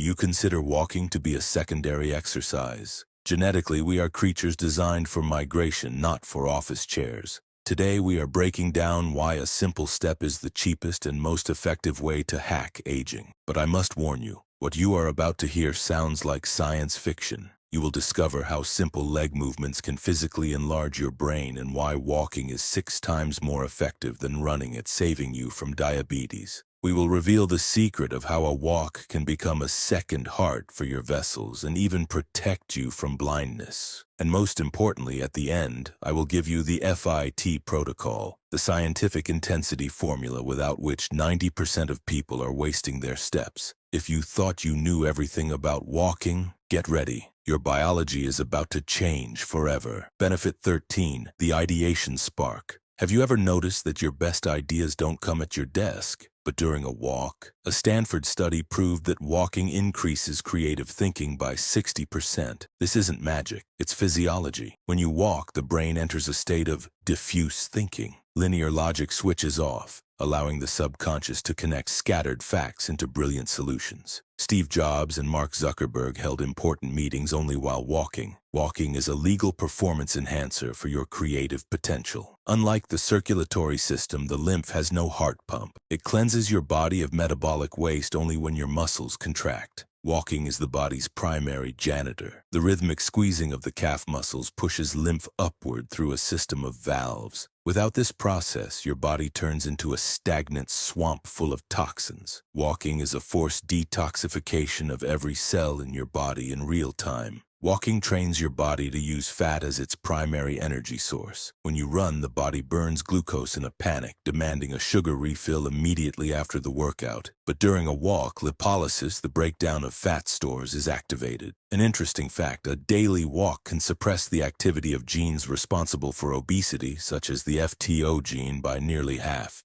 you consider walking to be a secondary exercise? Genetically, we are creatures designed for migration, not for office chairs. Today, we are breaking down why a simple step is the cheapest and most effective way to hack aging. But I must warn you, what you are about to hear sounds like science fiction. You will discover how simple leg movements can physically enlarge your brain and why walking is 6 times more effective than running at saving you from diabetes. We will reveal the secret of how a walk can become a second heart for your vessels and even protect you from blindness. And most importantly, at the end, I will give you the F.I.T protocol, the scientific intensity formula without which 90% of people are wasting their steps. If you thought you knew everything about walking, get ready. Your biology is about to change forever. Benefit 13, the ideation spark. Have you ever noticed that your best ideas don't come at your desk, but during a walk? A Stanford study proved that walking increases creative thinking by 60%. This isn't magic, it's physiology. When you walk, the brain enters a state of diffuse thinking. Linear logic switches off, allowing the subconscious to connect scattered facts into brilliant solutions. Steve Jobs and Mark Zuckerberg held important meetings only while walking. Walking is a legal performance enhancer for your creative potential. Unlike the circulatory system, the lymph has no heart pump. It cleanses your body of metabolic waste only when your muscles contract. Walking is the body's primary janitor. The rhythmic squeezing of the calf muscles pushes lymph upward through a system of valves. Without this process, your body turns into a stagnant swamp full of toxins. Walking is a forced detoxification of every cell in your body in real time. Walking trains your body to use fat as its primary energy source. When you run, the body burns glucose in a panic, demanding a sugar refill immediately after the workout. But during a walk, lipolysis, the breakdown of fat stores, is activated. An interesting fact, a daily walk can suppress the activity of genes responsible for obesity, such as the F.T gene, by nearly half.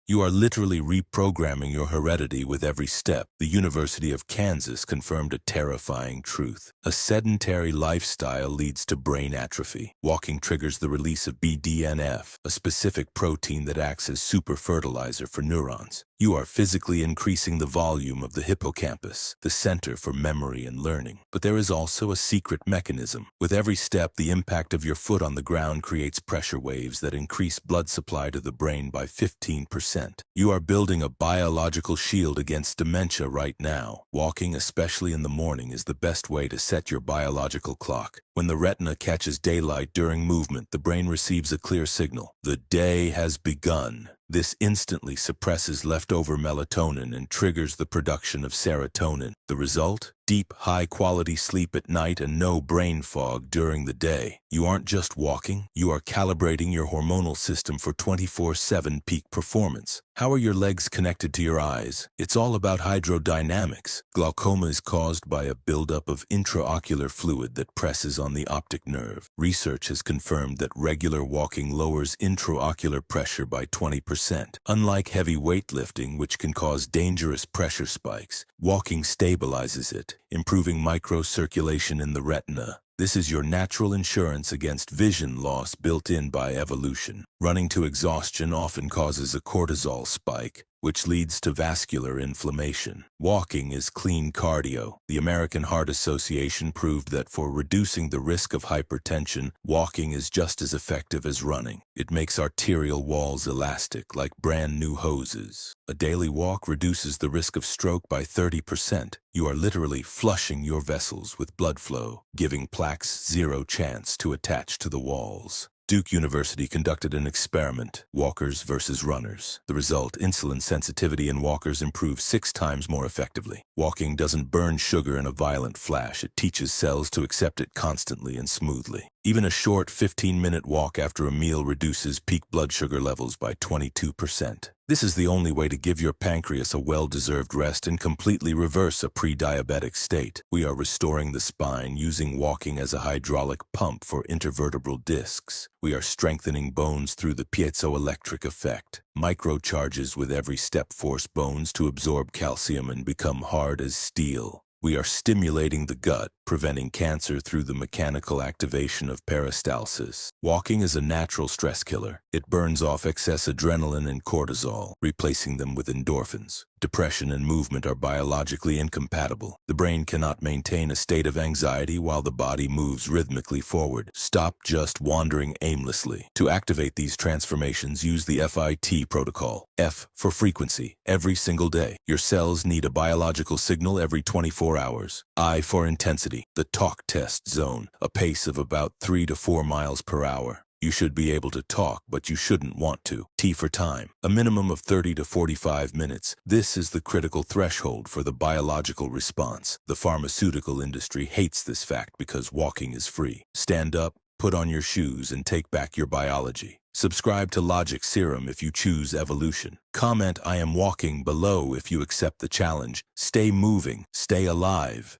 You are literally reprogramming your heredity with every step. The University of Kansas confirmed a terrifying truth. A sedentary lifestyle leads to brain atrophy. Walking triggers the release of BDNF, a specific protein that acts as super fertilizer for neurons. You are physically increasing the volume of the hippocampus, the center for memory and learning. But there is also a secret mechanism. With every step, the impact of your foot on the ground creates pressure waves that increase blood supply to the brain by 15%. You are building a biological shield against dementia right now. Walking, especially in the morning, is the best way to set your biological clock. When the retina catches daylight during movement, the brain receives a clear signal. The day has begun. This instantly suppresses leftover melatonin and triggers the production of serotonin. The result? Deep, high-quality sleep at night and no brain fog during the day. You aren't just walking, you are calibrating your hormonal system for 24/7 peak performance. How are your legs connected to your eyes? It's all about hydrodynamics. Glaucoma is caused by a buildup of intraocular fluid that presses on the optic nerve. Research has confirmed that regular walking lowers intraocular pressure by 20%. Unlike heavy weightlifting, which can cause dangerous pressure spikes, walking stabilizes it, improving microcirculation in the retina. This is your natural insurance against vision loss built in by evolution. Running to exhaustion often causes a cortisol spike, which leads to vascular inflammation. Walking is clean cardio. The American Heart Association proved that for reducing the risk of hypertension, walking is just as effective as running. It makes arterial walls elastic, like brand new hoses. A daily walk reduces the risk of stroke by 30%. You are literally flushing your vessels with blood flow, giving plaques zero chance to attach to the walls. Duke University conducted an experiment, walkers versus runners. The result, insulin sensitivity in walkers improved 6 times more effectively. Walking doesn't burn sugar in a violent flash. It teaches cells to accept it constantly and smoothly. Even a short 15-minute walk after a meal reduces peak blood sugar levels by 22%. This is the only way to give your pancreas a well-deserved rest and completely reverse a pre-diabetic state. We are restoring the spine using walking as a hydraulic pump for intervertebral discs. We are strengthening bones through the piezoelectric effect. Microcharges with every step force bones to absorb calcium and become hard as steel. We are stimulating the gut, preventing cancer through the mechanical activation of peristalsis. Walking is a natural stress killer. It burns off excess adrenaline and cortisol, replacing them with endorphins. Depression and movement are biologically incompatible. The brain cannot maintain a state of anxiety while the body moves rhythmically forward. Stop just wandering aimlessly. To activate these transformations, use the F.I.T protocol. F for frequency, every single day. Your cells need a biological signal every 24 hours. I for intensity, the talk test zone, a pace of about 3 to 4 miles per hour. You should be able to talk, but you shouldn't want to. T for time, a minimum of 30 to 45 minutes. This is the critical threshold for the biological response. The pharmaceutical industry hates this fact because walking is free. Stand up, put on your shoes, and take back your biology. Subscribe to Logic Serum if you choose evolution. Comment "I am walking" below if you accept the challenge. Stay moving, stay alive.